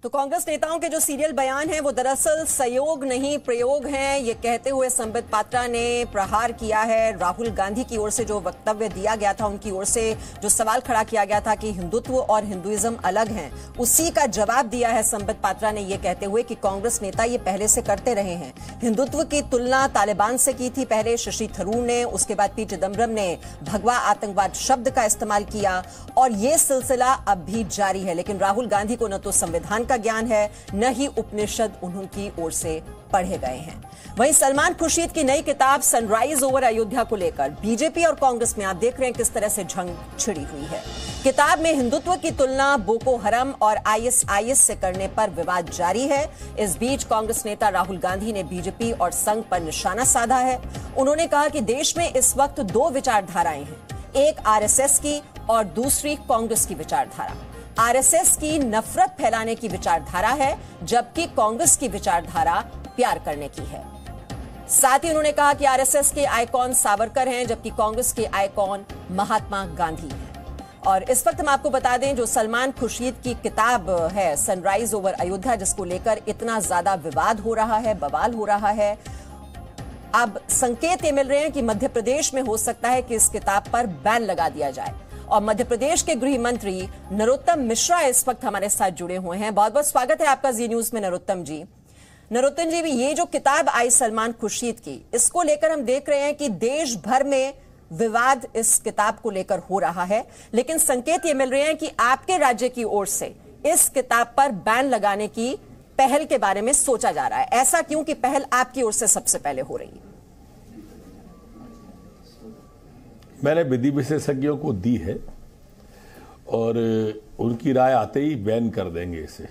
तो कांग्रेस नेताओं के जो सीरियल बयान हैं वो दरअसल सहयोग नहीं प्रयोग हैं, ये कहते हुए संबित पात्रा ने प्रहार किया है। राहुल गांधी की ओर से जो वक्तव्य दिया गया था, उनकी ओर से जो सवाल खड़ा किया गया था कि हिंदुत्व और हिंदुइज्म अलग हैं, उसी का जवाब दिया है संबित पात्रा ने, ये कहते हुए कि कांग्रेस नेता ये पहले से करते रहे हैं। हिंदुत्व की तुलना तालिबान से की थी पहले शशि थरूर ने, उसके बाद पी चिदम्बरम ने भगवा आतंकवाद शब्द का इस्तेमाल किया और ये सिलसिला अब भी जारी है। लेकिन राहुल गांधी को न तो संविधान ज्ञान है, न ही उपनिषद उनकी ओर से पढ़े गए हैं। वहीं सलमान खुर्शीद की नई किताब सनराइज ओवर अयोध्या को लेकर बीजेपी और कांग्रेस में आप देख रहे हैं किस तरह से जंग छिड़ी हुई है। किताब में हिंदुत्व की तुलना बोको हरम और आईएसआईएस से करने पर विवाद जारी है। इस बीच कांग्रेस नेता राहुल गांधी ने बीजेपी और संघ पर निशाना साधा है। उन्होंने कहा कि देश में इस वक्त दो विचारधाराएं हैं, एक आरएसएस की और दूसरी कांग्रेस की विचारधारा। आरएसएस की नफरत फैलाने की विचारधारा है, जबकि कांग्रेस की विचारधारा प्यार करने की है। साथ ही उन्होंने कहा कि आरएसएस के आइकॉन सावरकर हैं, जबकि कांग्रेस के आइकॉन महात्मा गांधी हैं। और इस वक्त हम आपको बता दें, जो सलमान खुर्शीद की किताब है सनराइज ओवर अयोध्या, जिसको लेकर इतना ज्यादा विवाद हो रहा है, बवाल हो रहा है, अब संकेत ये मिल रहे हैं कि मध्य प्रदेश में हो सकता है कि इस किताब पर बैन लगा दिया जाए। और मध्य प्रदेश के गृह मंत्री नरोत्तम मिश्रा इस वक्त हमारे साथ जुड़े हुए हैं। बहुत बहुत स्वागत है आपका जी न्यूज में नरोत्तम जी। नरोत्तम जी, भी ये जो किताब आई सलमान खुर्शीद की, इसको लेकर हम देख रहे हैं कि देश भर में विवाद इस किताब को लेकर हो रहा है, लेकिन संकेत ये मिल रहे हैं कि आपके राज्य की ओर से इस किताब पर बैन लगाने की पहल के बारे में सोचा जा रहा है। ऐसा क्यों कि पहल आपकी ओर से सबसे पहले हो रही है? मैंने विधि विशेषज्ञों को दी है और उनकी राय आते ही बैन कर देंगे इसे।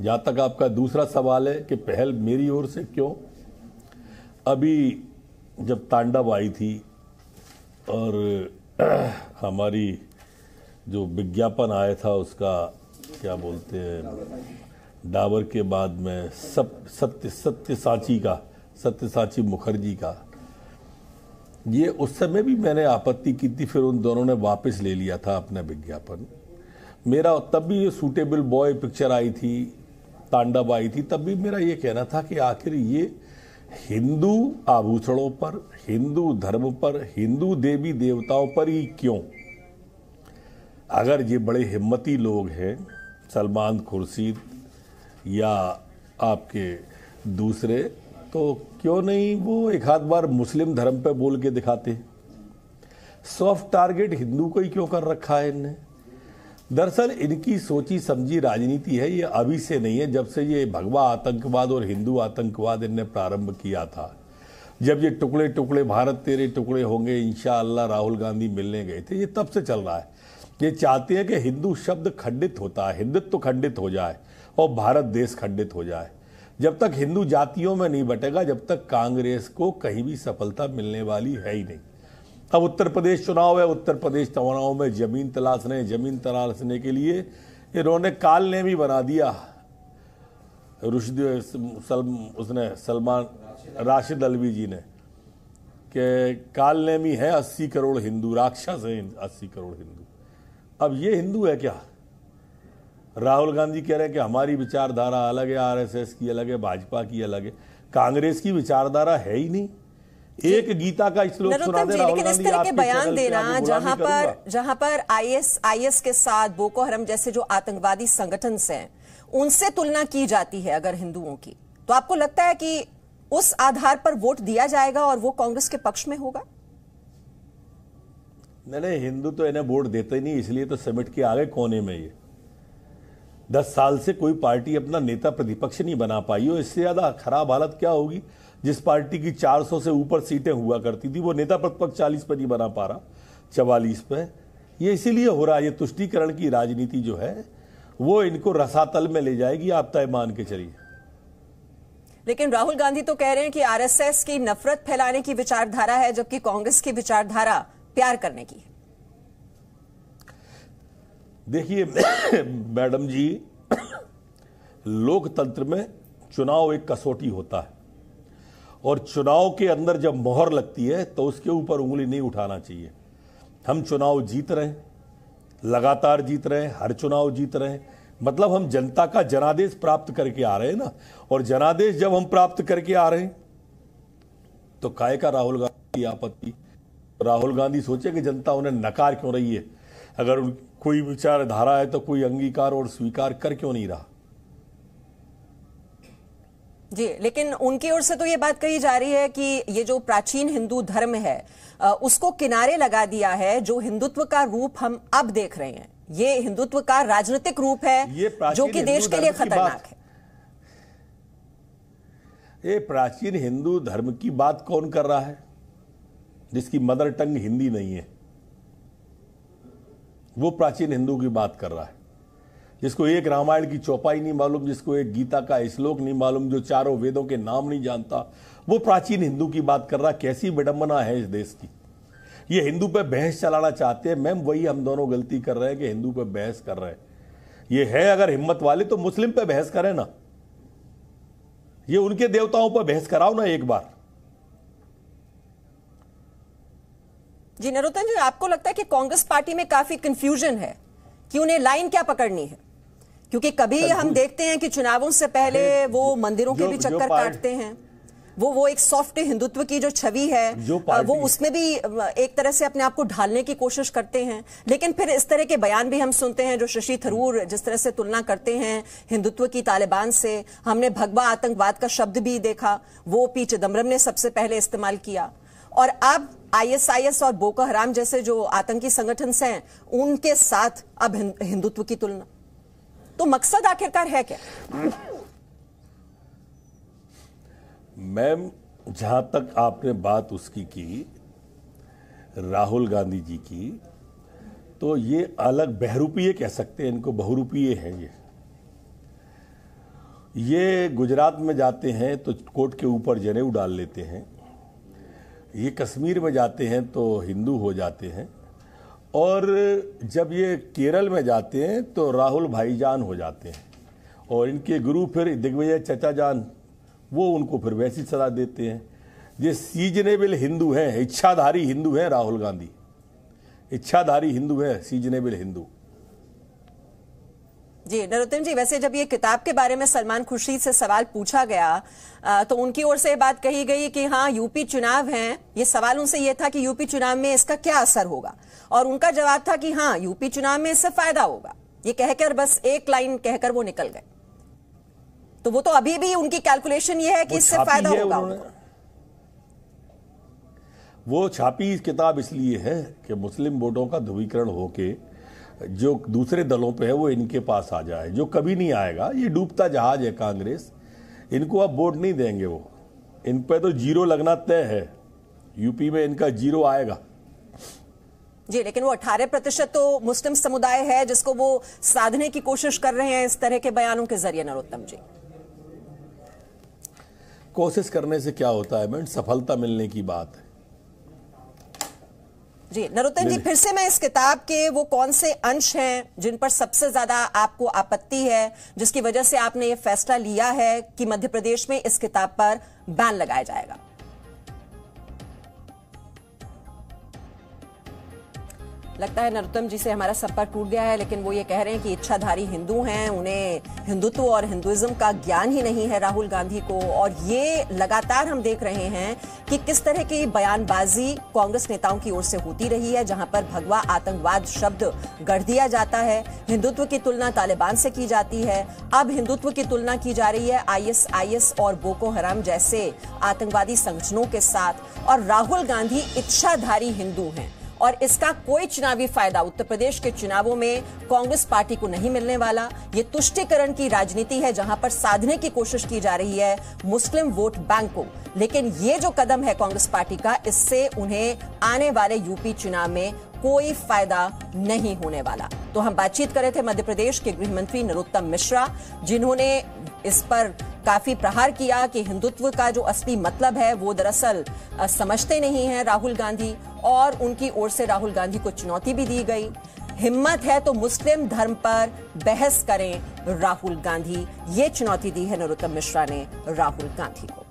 जहाँ तक आपका दूसरा सवाल है कि पहल मेरी ओर से क्यों, अभी जब तांडव आई थी और हमारी जो विज्ञापन आया था उसका क्या बोलते हैं, डाबर के बाद में सत्यसाची मुखर्जी का, ये उस समय भी मैंने आपत्ति की थी, फिर उन दोनों ने वापस ले लिया था अपना विज्ञापन। मेरा तब भी ये सूटेबल बॉय पिक्चर आई थी, तांडव आई थी, तब भी मेरा ये कहना था कि आखिर ये हिंदू आभूषणों पर, हिंदू धर्म पर, हिंदू देवी देवताओं पर ही क्यों? अगर ये बड़े हिम्मती लोग हैं, सलमान खुर्शीद या आपके दूसरे, तो क्यों नहीं वो एक आध बार मुस्लिम धर्म पे बोल के दिखाते? सॉफ्ट टारगेट हिंदू को ही क्यों कर रखा है इनने? दरअसल इनकी सोची समझी राजनीति है, ये अभी से नहीं है, जब से ये भगवा आतंकवाद और हिंदू आतंकवाद इनने प्रारंभ किया था। जब ये टुकड़े टुकड़े भारत तेरे टुकड़े होंगे इंशाअल्लाह राहुल गांधी मिलने गए थे, ये तब से चल रहा है। ये चाहते हैं कि हिंदू शब्द खंडित होता है, हिंदुत्व खंडित हो जाए और भारत देश खंडित हो जाए। जब तक हिंदू जातियों में नहीं बटेगा, जब तक कांग्रेस को कहीं भी सफलता मिलने वाली है ही नहीं। अब उत्तर प्रदेश चुनाव है, उत्तर प्रदेश चुनाव में जमीन तलाशने के लिए इन्होंने काल ने भी बना दिया। राशिद अलवी जी ने कि काल नेमी है 80 करोड़ हिंदू, राक्षस है 80 करोड़ हिंदू। अब ये हिंदू है क्या? राहुल गांधी कह रहे हैं कि हमारी विचारधारा अलग है, आरएसएस की अलग है, भाजपा की अलग है। कांग्रेस की विचारधारा है ही नहीं। एक गीता का श्लोक सुना दे राहुल गांधी। इस तरह के बयान देना जहां पर आईएस के साथ बोको हरम जैसे जो आतंकवादी संगठन हैं, उनसे तुलना की जाती है अगर हिंदुओं की, तो आपको लगता है कि उस आधार पर वोट दिया जाएगा और वो कांग्रेस के पक्ष में होगा? नहीं, हिंदू तो इन्हें वोट देते ही नहीं, इसलिए तो समिट के आगे कोने में ये 10 साल से कोई पार्टी अपना नेता प्रतिपक्ष नहीं बना पाई हो। इससे ज्यादा खराब हालत क्या होगी? जिस पार्टी की 400 से ऊपर सीटें हुआ करती थी, वो नेता प्रतिपक्ष 40 पे नहीं बना पा रहा, 44 पे। ये इसीलिए हो रहा है। ये तुष्टीकरण की राजनीति जो है वो इनको रसातल में ले जाएगी, आप तय मान के चलिए। लेकिन राहुल गांधी तो कह रहे हैं कि आरएसएस की नफरत फैलाने की विचारधारा है, जबकि कांग्रेस की विचारधारा प्यार करने की। देखिए मैडम जी, लोकतंत्र में चुनाव एक कसौटी होता है और चुनाव के अंदर जब मोहर लगती है तो उसके ऊपर उंगली नहीं उठाना चाहिए। हम चुनाव जीत रहे हैं, लगातार जीत रहे हैं, हर चुनाव जीत रहे हैं, मतलब हम जनता का जनादेश प्राप्त करके आ रहे हैं ना, और जनादेश जब हम प्राप्त करके आ रहे हैं तो काहे का राहुल गांधी की आपत्ति? राहुल गांधी सोचे कि जनता उन्हें नकार क्यों रही है? अगर कोई विचारधारा है तो कोई अंगीकार और स्वीकार कर क्यों नहीं रहा? जी, लेकिन उनकी ओर से तो ये बात कही जा रही है कि ये जो प्राचीन हिंदू धर्म है उसको किनारे लगा दिया है। जो हिंदुत्व का रूप हम अब देख रहे हैं, ये हिंदुत्व का राजनीतिक रूप है जो कि देश के लिए खतरनाक है। ये प्राचीन हिंदू धर्म की बात कौन कर रहा है जिसकी मदर टंग हिंदी नहीं है? वो प्राचीन हिंदू की बात कर रहा है जिसको एक रामायण की चौपाई नहीं मालूम, जिसको एक गीता का श्लोक नहीं मालूम, जो चारों वेदों के नाम नहीं जानता, वो प्राचीन हिंदू की बात कर रहा है। कैसी विडंबना है इस देश की। ये हिंदू पे बहस चलाना चाहते हैं। मैम वही हम दोनों गलती कर रहे हैं कि हिंदू पे बहस कर रहे हैं। ये है अगर हिम्मत वाले तो मुस्लिम पे बहस करें ना, ये उनके देवताओं पर बहस कराओ ना एक बार। जी नरोत्तम जी, आपको लगता है कि कांग्रेस पार्टी में काफी कंफ्यूजन है कि उन्हें लाइन क्या पकड़नी है? क्योंकि कभी हम देखते हैं कि चुनावों से पहले वो मंदिरों के भी चक्कर काटते हैं, वो एक सॉफ्ट हिंदुत्व की जो छवि है वो उसमें भी एक तरह से अपने आप को ढालने की कोशिश करते हैं। लेकिन फिर इस तरह के बयान भी हम सुनते हैं जो शशि थरूर जिस तरह से तुलना करते हैं हिंदुत्व की तालिबान से। हमने भगवा आतंकवाद का शब्द भी देखा, वो पी चिदम्बरम ने सबसे पहले इस्तेमाल किया, और अब ISIS और बोको हराम जैसे जो आतंकी संगठन हैं उनके साथ अब हिंदुत्व की तुलना। तो मकसद आखिरकार है क्या? मैम जहां तक आपने बात उसकी की राहुल गांधी जी की, तो ये अलग बहरूपीय कह सकते हैं, इनको बहुरूपीय हैं। ये गुजरात में जाते हैं तो कोट के ऊपर जनेऊ डाल लेते हैं, ये कश्मीर में जाते हैं तो हिंदू हो जाते हैं, और जब ये केरल में जाते हैं तो राहुल भाईजान हो जाते हैं, और इनके गुरु फिर दिग्विजय चचा जान, वो उनको फिर वैसी सजा देते हैं। ये सीजनेबल हिंदू हैं, इच्छाधारी हिंदू हैं राहुल गांधी, इच्छाधारी हिंदू है, सीजनेबल हिंदू। जी नरोत्तम जी, वैसे जब ये किताब के बारे में सलमान खुर्शीद से सवाल पूछा गया तो उनकी ओर से ये बात कही गई कि हाँ यूपी चुनाव हैं, ये सवाल उनसे ये था कि यूपी चुनाव में इसका क्या असर होगा, और उनका जवाब था कि हाँ यूपी चुनाव में इससे फायदा होगा। ये कहकर बस एक लाइन कहकर वो निकल गए। तो वो तो अभी भी उनकी कैलकुलेशन ये है कि इससे फायदा होगा। वो छापी किताब इसलिए है कि मुस्लिम वोटों का ध्रुवीकरण होके जो दूसरे दलों पे है वो इनके पास आ जाए, जो कभी नहीं आएगा। ये डूबता जहाज है कांग्रेस, इनको अब वोट नहीं देंगे। वो इन पे तो जीरो लगना तय है, यूपी में इनका जीरो आएगा। जी, लेकिन वो 18% तो मुस्लिम समुदाय है जिसको वो साधने की कोशिश कर रहे हैं इस तरह के बयानों के जरिए। नरोत्तम जी, कोशिश करने से क्या होता है मैम, सफलता मिलने की बात है। जी नरोत्तम जी, फिर से मैं इस किताब के वो कौन से अंश हैं जिन पर सबसे ज्यादा आपको आपत्ति है, जिसकी वजह से आपने ये फैसला लिया है कि मध्य प्रदेश में इस किताब पर बैन लगाया जाएगा? लगता है नरोत्तम जी से हमारा संपर्क टूट गया है, लेकिन वो ये कह रहे हैं कि इच्छाधारी हिंदू हैं, उन्हें हिंदुत्व और हिंदुइज्म का ज्ञान ही नहीं है राहुल गांधी को। और ये लगातार हम देख रहे हैं कि किस तरह की बयानबाजी कांग्रेस नेताओं की ओर से होती रही है, जहां पर भगवा आतंकवाद शब्द गढ़ दिया जाता है, हिंदुत्व की तुलना तालिबान से की जाती है, अब हिंदुत्व की तुलना की जा रही है ISIS और बोको हराम जैसे आतंकवादी संगठनों के साथ, और राहुल गांधी इच्छाधारी हिंदू हैं। और इसका कोई चुनावी फायदा उत्तर प्रदेश के चुनावों में कांग्रेस पार्टी को नहीं मिलने वाला। ये तुष्टीकरण की राजनीति है जहां पर साधने की कोशिश की जा रही है मुस्लिम वोट बैंक को। लेकिन ये जो कदम है कांग्रेस पार्टी का, इससे उन्हें आने वाले यूपी चुनाव में कोई फायदा नहीं होने वाला। तो हम बातचीत कर रहे थे मध्य प्रदेश के गृह मंत्री नरोत्तम मिश्रा, जिन्होंने इस पर काफी प्रहार किया कि हिंदुत्व का जो असली मतलब है वो दरअसल समझते नहीं है राहुल गांधी, और उनकी ओर से राहुल गांधी को चुनौती भी दी गई। हिम्मत है तो मुस्लिम धर्म पर बहस करें राहुल गांधी, ये चुनौती दी है नरोत्तम मिश्रा ने राहुल गांधी को।